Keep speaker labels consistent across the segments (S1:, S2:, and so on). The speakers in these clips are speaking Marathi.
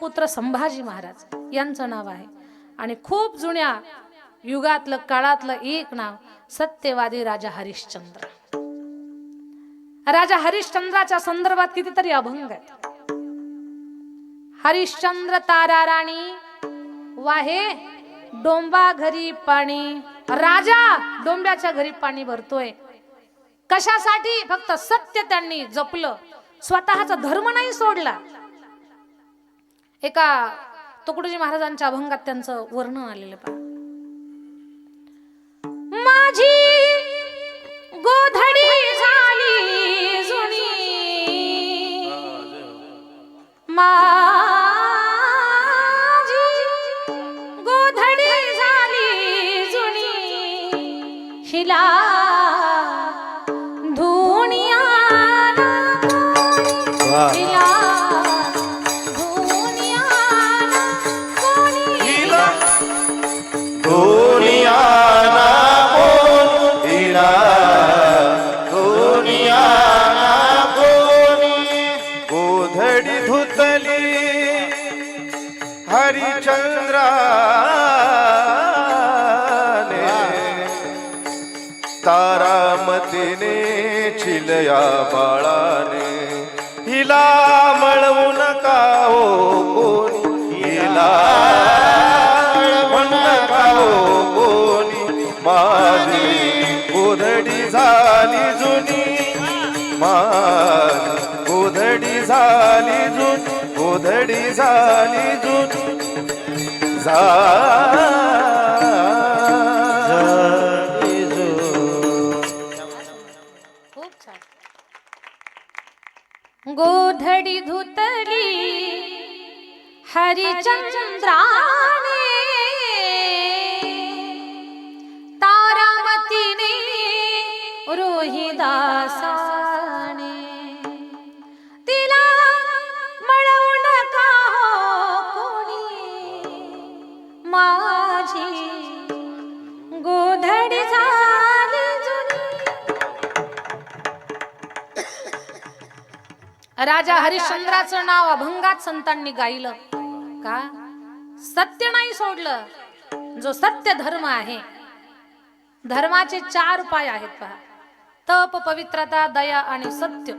S1: पुत्र संभाजी महाराज यांचं नाव आहे. आणि खूप जुन्या युगातलं काळातलं एक नाव सत्यवादी राजा हरिश्चंद्र. राजा हरिश्चंद्राच्या संदर्भात कितीतरी अभंग आहेत. हरिश्चंद्र तारा राणी वाहे डोंबा घरी पाणी. राजा डोंब्याच्या घरी पाणी भरतोय कशासाठी? फक्त सत्य त्यांनी जपलं, स्वतःचा धर्म नाही सोडला. एका तुकडोजी महाराजांच्या अभंगात त्यांचं वर्णन आलेलं पहा. माझी गोधडी झाली जुनी, माझी गोधडी झाली जुनी, हिला
S2: तारामतीने चिलया बाळाने, हिला मळवू नका हो कोणी, हिला मळवू नका हो कोणी. माझी गोधडी झाली जुनी, माझी गोधडी झाली जुनी, गोधडी झाली जुनी
S1: गोधडी धुतली हरिचंद्राने, तारामतीने रोहिदासाने, तिला मळवू नका हो कोणी, माझी गोधडी झाली जुनी. राजा हरिश्चंद्राचं नाव अभंगात संतांनी गायलं का? सत्य नाही सोडलं. जो सत्य धर्म आहे, धर्माचे 4 पाय आहेत पहा. तप, पवित्रता, दया आणि सत्य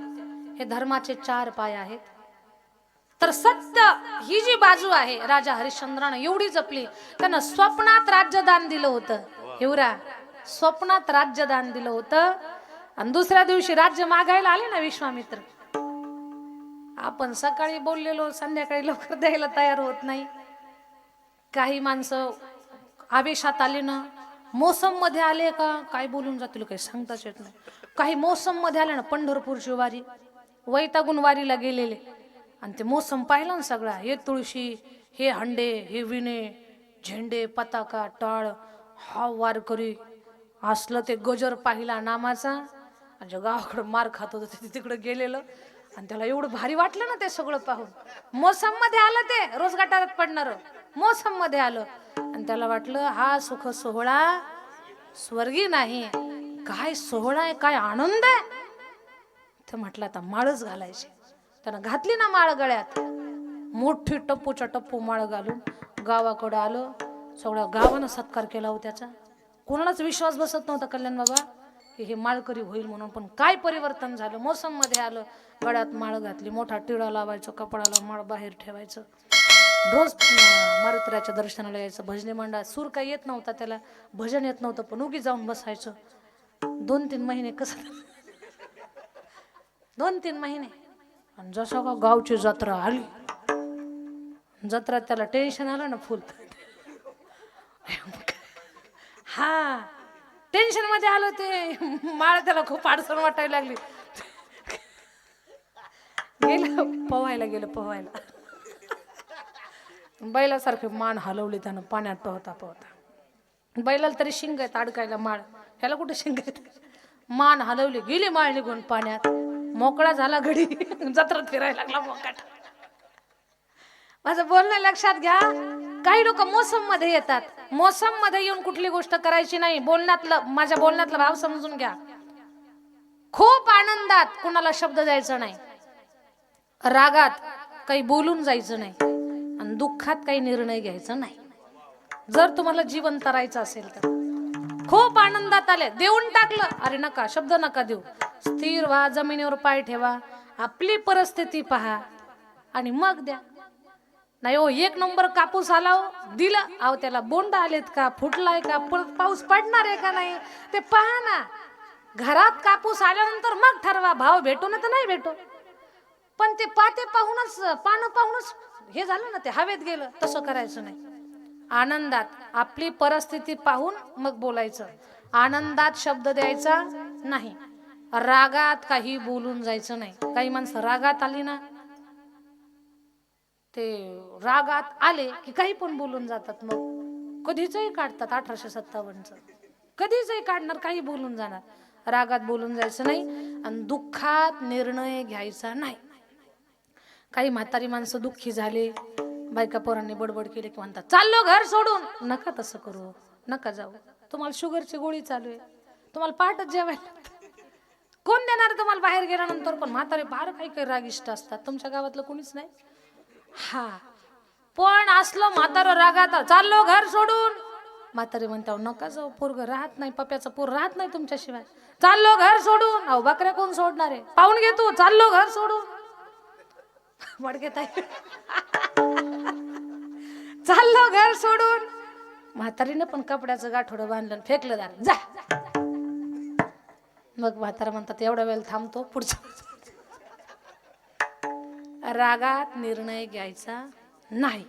S1: हे धर्माचे 4 पाय आहेत. तर सत्य ही जी बाजू आहे राजा हरिश्चंद्रानं एवढी जपली. त्यानं स्वप्नात राज्यदान दिलं होतं. हिवरा स्वप्नात राज्यदान दिलं होतं. आणि दुसऱ्या दिवशी राज्य मागायला आले ना विश्वामित्र. आपण सकाळी बोललेलो संध्याकाळी लवकर द्यायला तयार होत नाही. काही माणसं आवेशात आले ना, मोसम मध्ये आले का काय बोलून जातील काही सांगताच येत नाही. काही मोसम मध्ये आले ना, पंढरपूरची वारी वैतागून वारीला गेलेले आणि ते मोसम पाहिला ना सगळा, हे तुळशी, हे हंडे, हे विणे, झेंडे, पताका, टाळ, हा वारकरी असलं. ते गजर पाहिला नामाचा आणि गावाकडे मार खात होतं ते तिकडे गेलेलं. आणि त्याला एवढं भारी वाटलं ना ते सगळं पाहून. मोसम मध्ये आलं, ते रोज गटारात पडणार मोसम मध्ये आलं आणि त्याला वाटलं हा सुख सोहळा स्वर्गी नाही, काय सोहळा आहे, काय आनंद आहे. ते म्हटलं आता माळच घालायची. त्यानं घातली ना माळ गळ्यात, मोठी टप्पूच्या टप्पू माळ घालून गावाकडे आलं. सगळ्या गावानं सत्कार केला हो त्याचा. कोणालाच विश्वास बसत नव्हता कल्याण बाबा की हे माळकरी होईल म्हणून. पण काय परिवर्तन झालं. मोसम मध्ये आलं, गळ्यात माळ घातली, मोठा टिळा लावायचं, कपडाला माळ बाहेर ठेवायचं, रोज मारुतीच्या दर्शनाला यायचं. भजनी मंडळात सूर काही येत नव्हता त्याला, भजन येत नव्हतं, पण उगी जाऊन बसायचं. 2-3 महिने कसं 2-3 महिने. आणि जसं का गावची जत्रा आली, जत्रा त्याला टेन्शन आलं ना फुल. हा टेन्शन मध्ये आलं ते माळ, त्याला खूप अडचण वाटायला लागली. गेलं पोहायला बैलासारखे मान हलवले त्यानं पाण्यात पोहता पोहता. बैलाला तरी शिंग आहेत अडकायला, माळ ह्याला कुठे शिंग आहेत. मान हलवली, गेली माळ निघून पाण्यात, मोकळा झाला घडी. जत्रात फिरायला लागला मोकाट. माझं बोलणं लक्षात घ्या. काही लोक मोसम मध्ये येतात, मोसम मध्ये येऊन कुठली गोष्ट करायची नाही. माझ्या बोलण्यातला भाव समजून घ्या. खूप आनंदात कुणाला शब्द द्यायचा नाही, रागात काही बोलून जायचं नाही. आणि दुःखात काही निर्णय घ्यायचा नाही. जर तुम्हाला जीवन तरायचं असेल तर खूप आनंदात आले, देऊन टाकलं, अरे नका, शब्द नका देऊ. स्थिर व्हा, जमिनीवर पाय ठेवा, आपली परिस्थिती पहा आणि मग द्या. नाही हो, एक नंबर कापूस आला हो, दिलं, अहो त्याला बोंड आलेत का, फुटलाय का, पाऊस पडणार आहे का नाही ते पहा ना. घरात कापूस आल्यानंतर मग ठरवा, भाव भेटो ना तर नाही भेटो. पण ते पाते पाहूनच, पानं पाहूनच हे झालं ना, ते हवेत गेलं. तसं करायचं नाही. आनंदात आपली परिस्थिती पाहून मग बोलायचं. आनंदात शब्द द्यायचा नाही, रागात काही बोलून जायचं नाही. काही माणसं रागात आली ना, ते रागात आले की काही पण बोलून जातात. मग कधीचही काढतात 1857च, कधीचही काढणार, काही बोलून जाणार. रागात बोलून जायचं नाही आणि दुःखात निर्णय घ्यायचा नाही. काही म्हातारी माणसं दुःखी झाले, बायका पोरांनी बडबड केली की म्हणतात चाललो घर सोडून. नका तसं करू, नका जाऊ. तुम्हाला शुगरची गोळी चालू आहे, तुम्हाला पाठच जेवायला कोण देणार तुम्हाला बाहेर गेल्यानंतर. पण म्हातारे फार काही काही रागिष्ट असतात. तुमच्या गावातलं कोणीच नाही हा, पण असलं म्हातारं रागात चाललो घर सोडून. म्हातारे म्हणता नका जाऊ, पोरग राहत नाही, पप्याचं पोर राहत नाही तुमच्याशिवाय. चाललो घर सोडून. अहो बकऱ्या कोण सोडणार आहे, पाहून घे तू, चाललो घर सोडून. मडकेत आहे चाललो घर सोडून. म्हातारीनं पण कपड्याचं गाठोडं बांधलं, फेकलं दार, जा. मग म्हातारा म्हणतात एवढा वेळ थांबतो, पुढचा. रागात निर्णय घ्यायचा नाही.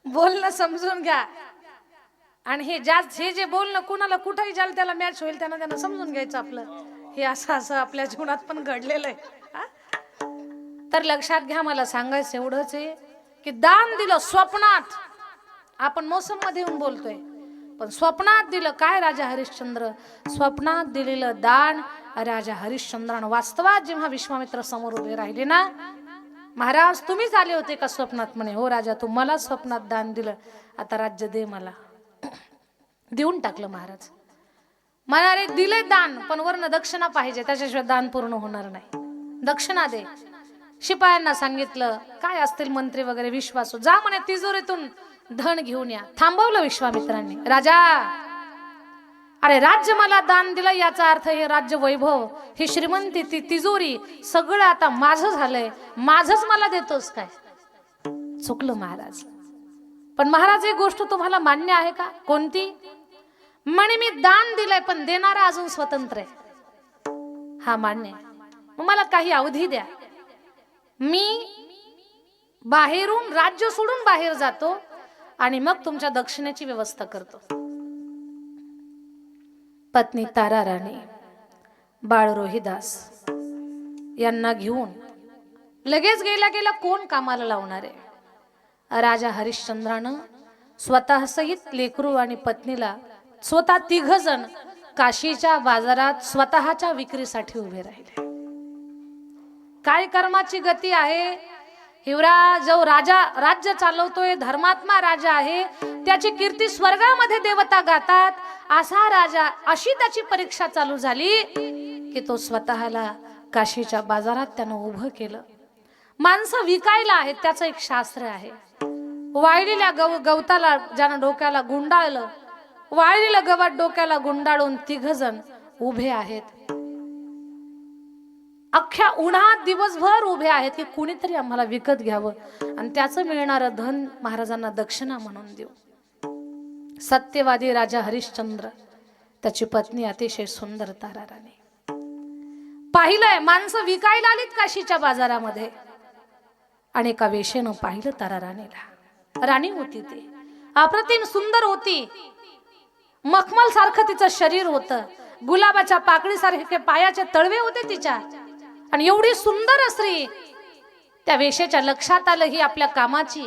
S1: बोलणं समजून घ्या. आणि हे जे बोलणं कुणाला कुठेही जाल त्याला मॅच होईल, त्यांना समजून घ्यायचं. आपलं हे असं आपल्या जीवनात पण घडलेलं आहे. तर लक्षात घ्या, मला सांगायचं एवढंच आहे की दान दिलं स्वप्नात. आपण मोसम मध्ये येऊन बोलतोय, पण स्वप्नात दिलं काय. राजा हरिश्चंद्र स्वप्नात दिलेलं दान राजा हरिश्चंद्रानं वास्तवात जेव्हा विश्वामित्र समोर उभे राहिले ना, महाराज तुम्हीच आले होते का स्वप्नात. म्हणे हो राजा, तू मला स्वप्नात दान दिलं, आता राज्य दे मला. देऊन टाकलं महाराज. म्हणाले दिले दान, पण वरनं दक्षिणा पाहिजे, त्याच्याशिवाय दान पूर्ण होणार नाही. दक्षिणा दे. शिपायांना सांगितलं काय असतील मंत्री वगैरे विश्वासू, जा म्हणे तिजोरीतून धन घेऊन या. थांबवलं विश्वामित्रांनी. राजा, अरे राज्य मला दान दिलं, याचा अर्थ हे राज्य वैभव, ही श्रीमंती, ती तिजोरी सगळं आता माझं झालंय, माझंच मला देतोस काय. चुकलं महाराज. पण महाराज एक गोष्ट तुम्हाला मान्य आहे का. कोणती. म्हणे मी दान दिलंय पण देणारा अजून स्वतंत्र आहे. हा मान्य. मग मला काही अवधी द्या, मी बाहेरून राज्य सोडून बाहेर जातो आणि मग तुमच्या दक्षिणेची व्यवस्था करतो. पत्नी तारा राणी, बाळ रोहिदास यांना घेऊन लगेच गेला कोण कामाला लावणार आहे. राजा हरिश्चंद्रानं स्वतः सहित लेकरू आणि पत्नीला स्वतः 3 जण काशीच्या बाजारात स्वतःच्या विक्रीसाठी उभे राहिले. काय कर्माची गती आहे. हिवरा जो राजा राज्य चालवतोय, धर्मात्मा राजा आहे, त्याची कीर्ती स्वर्गामध्ये देवता गातात. असा राजा, अशी त्याची परीक्षा चालू झाली की तो स्वतःला काशीच्या बाजारात त्यानं उभं केलं. माणसं विकायला आहेत, त्याचं एक शास्त्र आहे. वाळलेल्या गवताला ज्यानं डोक्याला गुंडाळलं, वाळलेलं गवत डोक्याला गुंडाळून 3 जण उभे आहेत. अख्ख्या उन्हात दिवसभर उभे आहेत की कुणीतरी आम्हाला विकत घ्यावं आणि त्याचं मिळणारं धन महाराजांना दक्षिणा म्हणून देऊ. सत्यवादी राजा हरिश्चंद्र, त्याची पत्नी अतिशय सुंदर तारा राणी. पाहिलंय माणसं विकायला आलीत काशीच्या बाजारामध्ये आणि एका वेशेनं पाहिलं तारा राणीला. राणी होती ती, अप्रतिम सुंदर होती. मखमल सारखं तिचं शरीर होतं, गुलाबाच्या पाकळीसारखे पायाचे तळवे होते तिच्या. आणि एवढी सुंदर स्त्री, त्या वेशेच्या लक्षात आलं ही आपल्या कामाची.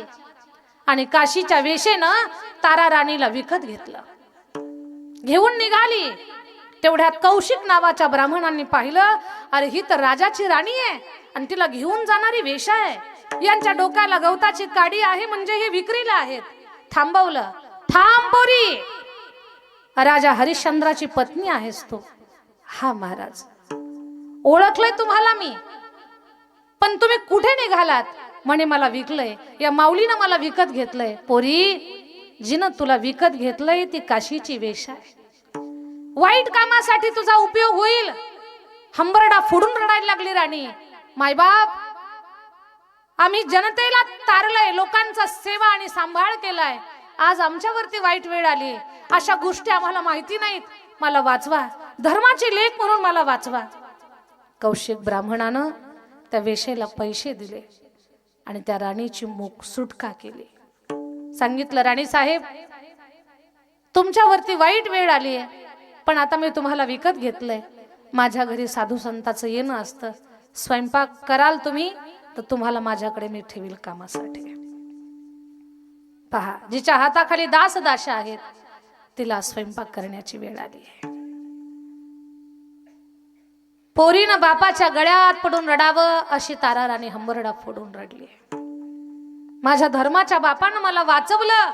S1: आणि काशीच्या वेशेनं तारा राणीला विकत घेतलं, घेऊन निघाली. तेवढ्यात कौशिक नावाच्या ब्राह्मणांनी पाहिलं, अरे ही तर राजाची राणी आहे आणि तिला घेऊन जाणारी वेश्या आहे. यांच्या डोक्याला गवताची काडी आहे, म्हणजे हे विक्रीला आहेत. थांबवलं. थांब पोरी, राजा हरिश्चंद्राची पत्नी आहेस तू. हा महाराज. ओळखलंय तुम्हाला मी, पण तुम्ही कुठे निघालात? म्हणे मला विकलंय, या माऊलीनं मला विकत घेतलंय. पोरी, जिनं तुला विकत घेतलंय ती काशीची वेश आहे. वाईट कामासाठी तुझा उपयोग होईल. हंबरडा फोडून रडायला लागली राणी. मायबाप, आम्ही जनतेला तारलंय, लोकांचा सेवा आणि सांभाळ केलाय, आज आमच्यावरती वाईट वेळ आली. अशा गोष्टी आम्हाला माहिती नाहीत. मला वाचवा, धर्माची लेख म्हणून मला वाचवा. कौशिक ब्राह्मणानं त्या वेशेला पैसे दिले आणि त्या राणीची मूक सुटका केली. सांगितलं, राणी साहेब, तुमच्यावरती वाईट वेळ आली आहे, पण आता मी तुम्हाला विकत घेतलंय. माझ्या घरी साधू संतांचं येणं असतं. स्वयंपाक कराल तुम्ही तर तुम्हाला माझ्याकडे मी ठेवील कामासाठी. पहा, जिच्या हाताखाली दास दाशा आहेत तिला स्वयंपाक करण्याची वेळ आली आहे. पोरीनं बापाच्या गळ्यात पडून रडावं अशी तारा राणी हंबरडा फोडून रडली. माझ्या धर्माच्या बापानं मला वाचवलं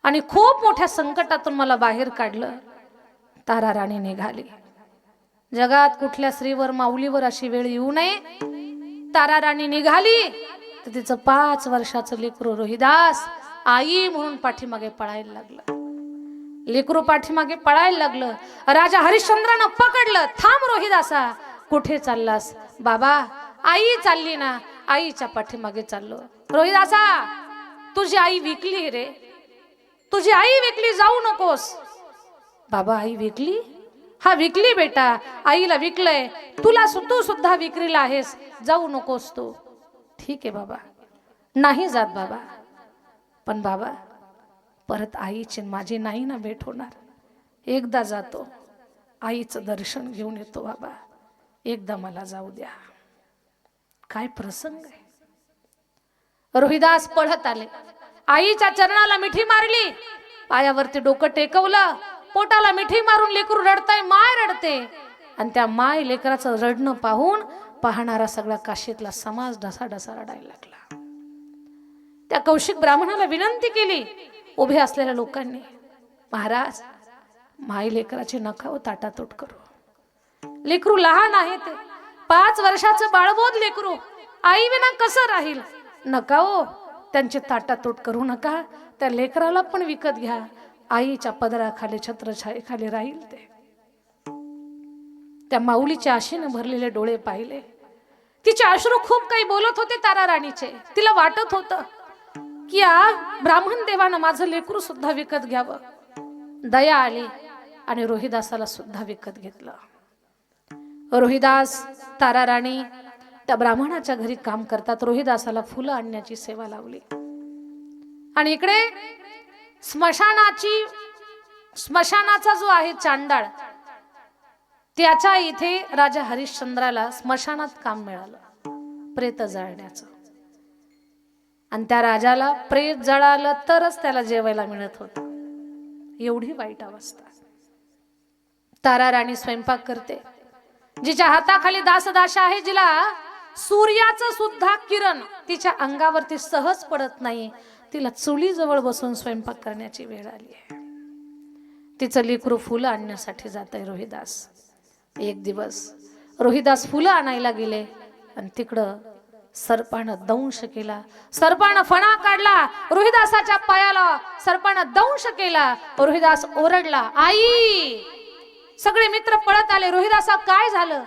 S1: आणि खूप मोठ्या संकटातून मला बाहेर काढलं. तारा राणी निघाली. जगात कुठल्या स्त्रीवर माऊलीवर अशी वेळ येऊ नये. तारा राणी निघाली तर तिचं 5 वर्षाचं लेकरू रोहिदास आई म्हणून पाठीमागे पळायला लागलं. लेकरू पाठीमागे पळायला लागलं. राजा हरिश्चंद्रानं पकडलं. थांब रोहिदासा, कुठे चाललास? बाबा, आई चालली ना, आईच्या पाठीमागे चाललो. रोहिदासा, तुझी आई विकली रे, तुझी आई विकली, जाऊ नकोस. बाबा, आई विकली? हा, विकली बेटा, आईला विकलंय. तू सुद्धा विक्रीला आहेस, जाऊ नकोस तू. ठीक आहे बाबा, नाही जात बाबा, पण बाबा परत आईची माझी नाही ना भेट होणार. एकदा जातो, आईचं दर्शन घेऊन येतो बाबा, एकदा मला जाऊ द्या. काय प्रसंग आहे. रोहिदास पळत आले, आईच्या चरणाला मिठी मारली, पायावरती डोकं टेकवलं, पोटाला मिठी मारून लेकरू रडतंय, माय रडते. आणि त्या माय लेकराचं रडणं पाहून पाहणारा सगळा काशीतला समाज ढसाढसा रडायला लागला. त्या कौशिक ब्राह्मणाला विनंती केली उभे असलेल्या लोकांनी, महाराज, माय लेकराची नका हो ताटातूट करू. लेकरू लहान आहे, ते 5 वर्षाचं बाळबोध लेकरू, आई विना कसं राहील? नका हो, त्यांची ताटातूट करू नका. त्या लेकराला पण विकत घ्या, आईच्या पदराखाली छत्रछायेखाली राहील ते. त्या माऊलीच्या आशेने भरलेले डोळे पाहिले. तिचे अश्रू खूप काही बोलत होते तारा राणीचे. तिला वाटत होतं की या ब्राह्मण देवानं माझं लेकरू सुद्धा विकत घ्यावं. दया आली आणि रोहिदासाला सुद्धा विकत घेतलं. रोहिदास, तारा राणी त्या ब्राह्मणाच्या घरी काम करतात. रोहिदासाला फुलं आणण्याची सेवा लावली. आणि इकडे स्मशानाचा जो आहे चांडाळ, त्याच्या इथे राजा हरिश्चंद्राला स्मशानात काम मिळालं, प्रेत जाळण्याचं. आणि त्या राजाला प्रेत जळालं तरच त्याला जेवायला मिळत होतं. एवढी वाईट अवस्था. तारा राणी स्वयंपाक करते. जिच्या हाताखाली दासदाशा आहे, जिला सूर्याचं सुद्धा किरण तिच्या अंगावरती सहज पडत नाही, तिला चुलीजवळ बसून स्वयंपाक करण्याची वेळ आली आहे. तिचं लेकरू फुलं आणण्यासाठी जात आहे रोहिदास. एक दिवस रोहिदास फुलं आणायला गेले आणि तिकडं सर्पानं दंश केला. सर्पानं फणा काढला रोहिदासाच्या पायाला, सर्पानं दंश केला. रोहिदास ओरडला, आई! सगळे मित्र पळत आले. रोहिदासा, काय झालं?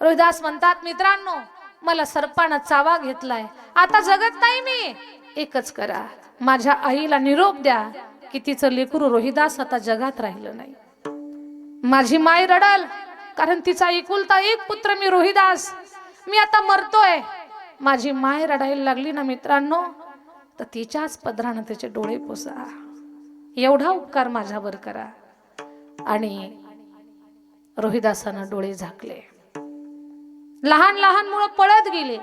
S1: रोहिदास म्हणतात, मित्रांनो, मला सर्पानं चावा घेतलाय, आता जगत नाही मी. एकच करा, माझ्या आईला निरोप द्या की तिचं लेकरू रोहिदास आता जगात राहिलं नाही. माझी माय रडल, कारण तिचा एकुलता एक पुत्र मी रोहिदास, मी आता मरतोय. माझी माय रडायला लागली ना मित्रांनो, तर तिच्याच पदरानं तिचे डोळे पुसा. एवढा उपकार माझ्यावर करा. आणि रोहिदासानं डोळे झाकले. लहान लहान मुलं पळत गेले.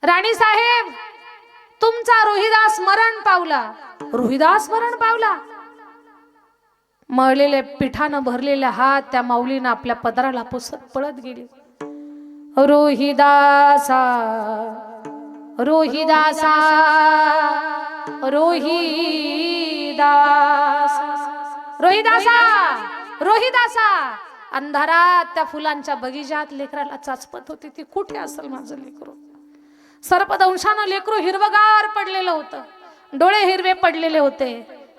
S1: राणी साहेब, तुमचा रोहिदास मरण पावला. रोहिदास मरण पावला. मळलेल्या पिठानं भरलेल्या हात त्या माऊलीनं आपल्या पदराला पुसत पळत गेली. रोहिदासा, रोहिदासा, रोहिदासा, रोहिदासा, रोहिदासा, अंधारात त्या फुलांच्या बगीचात लेकराला चाचपत होती. ती कुठे असेल माझं लेकरू? सर्पदंशानं लेकरू हिरवगार पडलेलं होतं, डोळे हिरवे पडलेले होते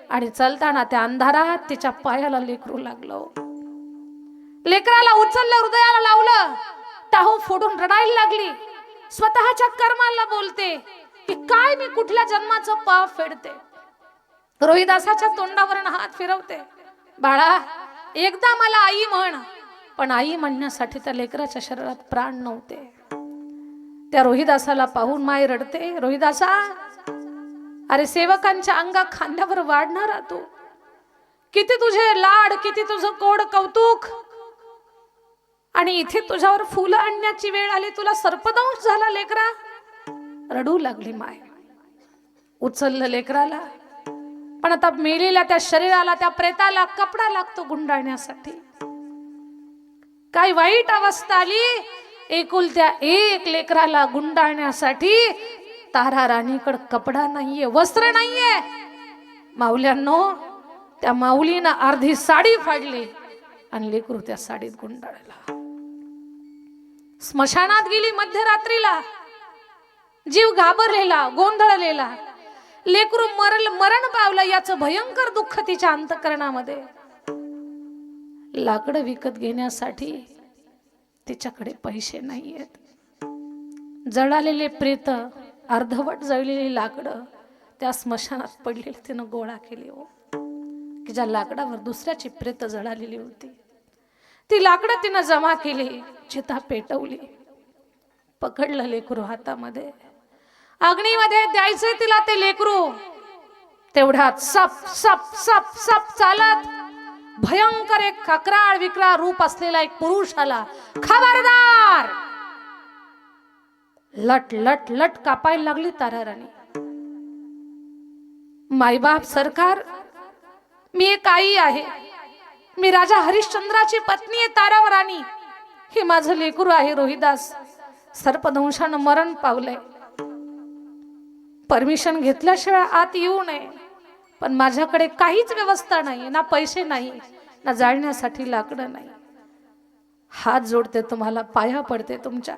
S1: आणि चालताना त्या अंधारात तिच्या पायाला लेकरू लागलं. लेकराला उचललं, हृदयाला लावलं, टाहू फोडून रडायला लागली. स्वतःच्या कर्माला बोलते की काय मी कुठल्या जन्माचं पाप फेडते. रोहिदासाच्या तोंडावरून हात फिरवते. बाळा, एकदा मला आई म्हण. पण आई म्हणण्यासाठी त्या लेकराच्या शरीरात प्राण नव्हते. त्या रोहिदासाला पाहून माय रडते. रोहिदासा, अरे सेवकांच्या अंगा खांद्यावर वाढणारा तू, किती तुझे लाड, किती तुझं कोड कौतुक, आणि इथे तुझ्यावर फुलं आणण्याची वेळ आली, तुला सर्पदंश झाला लेकरा. रडू लागली माय. उचललं लेकराला. पण आता मेलेल्या त्या शरीराला, त्या प्रेताला कपडा लागतो गुंडाळण्यासाठी. काय वाईट अवस्था आली. एकुलत्या एक लेकराला गुंडाळण्यासाठी तारा राणीकडे कपडा नाहीये, वस्त्र नाहीये. माऊल्यांनो, त्या माऊलीनं अर्धी साडी फाडली आणि लेकरू त्या साडीत गुंडाळला. स्मशानात गेली मध्यरात्रीला. जीव घाबरलेला, गोंधळलेला. लेकरू मरण पावलं याचं भयंकर दुःख तिच्या अंतःकरणामध्ये. लाकडं विकत घेण्यासाठी तिच्याकडे पैसे नाहीयेत. जळालेले प्रेत, अर्धवट जळलेली लाकडं त्या स्मशानात पडलेली तिनं गोळा केली हो, की ज्या लाकडावर दुसऱ्याची प्रेत जळालेली होती. ती लाकडं तिनं जमा केली, चिता पेटवली. पकडलं लेकरू हातामध्ये. अग्नीमध्ये द्यायचे तिला ते लेकरू. तेवढ्यात सप सप सप सप चालत भयंकर एक अकराळ विक्राळ रूप असलेला एक पुरुष आला. खबरदार! लट लट लट कापायला लागली तारा राणी. मायबाप सरकार, मी एक आई आहे. मी राजा हरिश्चंद्राची पत्नी आहे तारा राणी. हे माझं लेकरू आहे रोहिदास. सर्पदंशानं मरण पावलंय. परमिशन घेतल्याशिवाय आत येऊ नये. पण माझ्याकडे काहीच व्यवस्था नाही, ना पैसे नाही, ना जाळण्यासाठी लाकडं नाही. हात जोडते तुम्हाला, पाया पडते तुमच्या.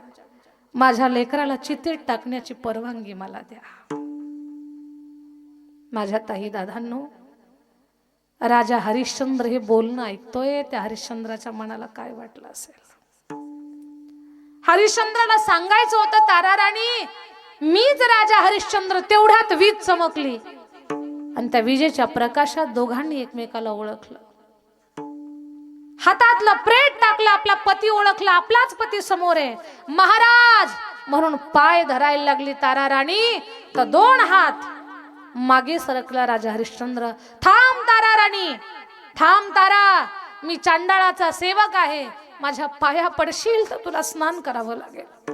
S1: माझ्या लेकराला चितेत टाकण्याची परवानगी मला द्या. माझ्या ताई दादांनो, राजा हरिश्चंद्र हे बोलणं ऐकतोय. त्या हरिश्चंद्राच्या मनाला काय वाटलं असेल? हरिश्चंद्राला सांगायचं होतं, तारा राणी मीच राजा हरिश्चंद्र. तेवढ्यात वीज चमकली आणि त्या विजेच्या प्रकाशात दोघांनी एकमेकाला ओळखलं. हातातलं प्रेत टाकलं, आपला पती ओळखला. आपलाच पती समोर आहे. महाराज म्हणून पाय धरायला लागली तारा राणी, तर दोन हात मागे सरकला राजा हरिश्चंद्र. थांब तारा राणी, थांब तारा, मी चांडाळाचा सेवक आहे. माझ्या पाया पडशील तर तुला स्नान करावं लागेल.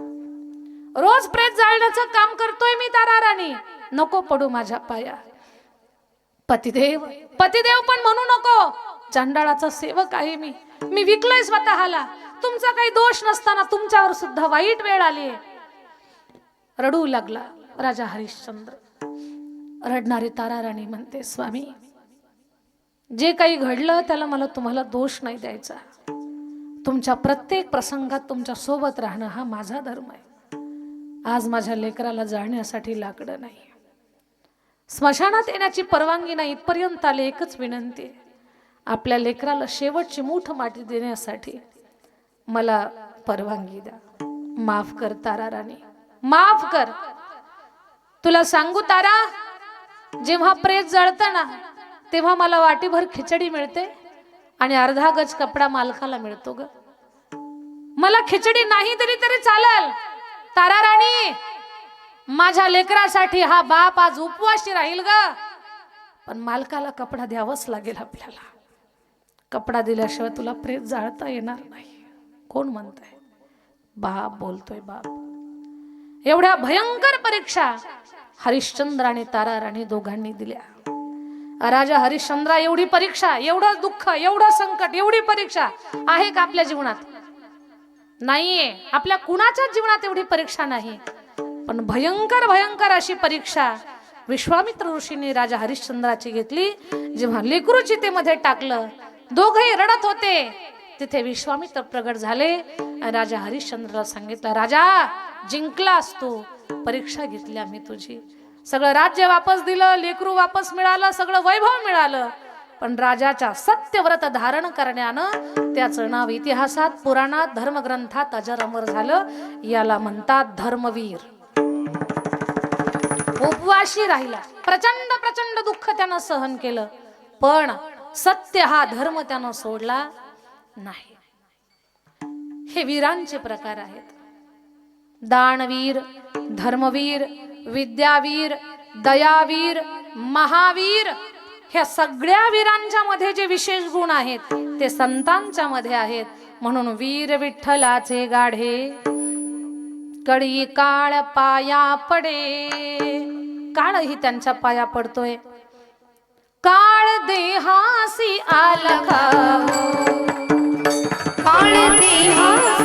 S1: रोज प्रेत जाळण्याचं काम करतोय मी तारा राणी, नको पडू माझ्या पाया. पतिदेव, पतिदेव पण म्हणू नको. चांडाळाचा सेवक आहे मी विकलंय स्वतःला. तुमचा काही दोष नसताना तुमच्यावर सुद्धा वाईट वेळ आली. रडू लागला राजा हरिश्चंद्र. रडणारी तारा राणी म्हणते, स्वामी, जे काही घडलं त्याला मला तुम्हाला दोष नाही द्यायचा. तुमच्या प्रत्येक प्रसंगात तुमच्या सोबत राहणं हा माझा धर्म आहे. आज माझ्या लेकराला जाळण्यासाठी लाकडं नाही, स्मशानात येण्याची परवानगी नाही. इथपर्यंत आले. एकच विनंती आहे, आपल्या लेकराला शेवटची मूठ माती देण्यासाठी मला परवानगी द्या. माफ कर तारा राणी, माफ कर. तुला सांगू तारा, जेव्हा प्रेत जळतं ना, तेव्हा मला वाटीभर खिचडी मिळते आणि अर्धा गज कपडा मालकाला मिळतो ग. मला खिचडी नाही दिली तरी चालेल. तारा राणी, माझ्या लेकरासाठी हा बाप आज उपवासी राहील ग, पण मालकाला कपडा द्यावाच लागेल आपल्याला. कपडा दिल्याशिवाय तुला प्रेत जाळता येणार नाही. कोण म्हणतंय? बाप बोलतोय, बाप. एवढ्या भयंकर परीक्षा हरिश्चंद्र आणि तारा राणी दोघांनी दिल्या. राजा हरिश्चंद्रा, एवढी परीक्षा, एवढं दुःख, एवढं संकट, एवढी परीक्षा आहे का आपल्या जीवनात? नाहीये. आपल्या कुणाच्याच जीवनात एवढी परीक्षा नाही. पण भयंकर भयंकर अशी परीक्षा विश्वामित्र ऋषींनी राजा हरिश्चंद्राची घेतली. जेव्हा लेकरू चितेमध्ये टाकलं, दोघेही रडत होते. तिथे विश्वामित्र प्रगट झाले आणि राजा हरिश्चंद्राला सांगितलं, राजा जिंकलास तू, परीक्षा घेतली आम्ही तुझी, सगळं राज्य वापस दिलं, लेकरू वापस मिळालं, सगळं वैभव मिळालं, पण राजाच्या सत्यव्रत धारण करण्यानं त्याचं नाव इतिहासात, पुराणात, धर्मग्रंथात अजर अमर झालं. याला म्हणतात धर्मवीर. उपवाशी राहिला, प्रचंड प्रचंड दुःख त्यानं सहन केलं, पण सत्य हा धर्म त्यानं सोडला नाही. हे वीरांचे प्रकार आहेत. दानवीर, धर्मवीर, विद्यावीर, दयावीर, महावीर, ह्या सगळ्या वीरांच्या मध्ये जे विशेष गुण आहेत ते संतांच्या मध्ये आहेत. म्हणून वीर विठ्ठलाचे गाढे कडी काळ पाया पडे. काळही त्यांच्या पाया पडतोय. काळ देहासी आलखा, काळ देहासी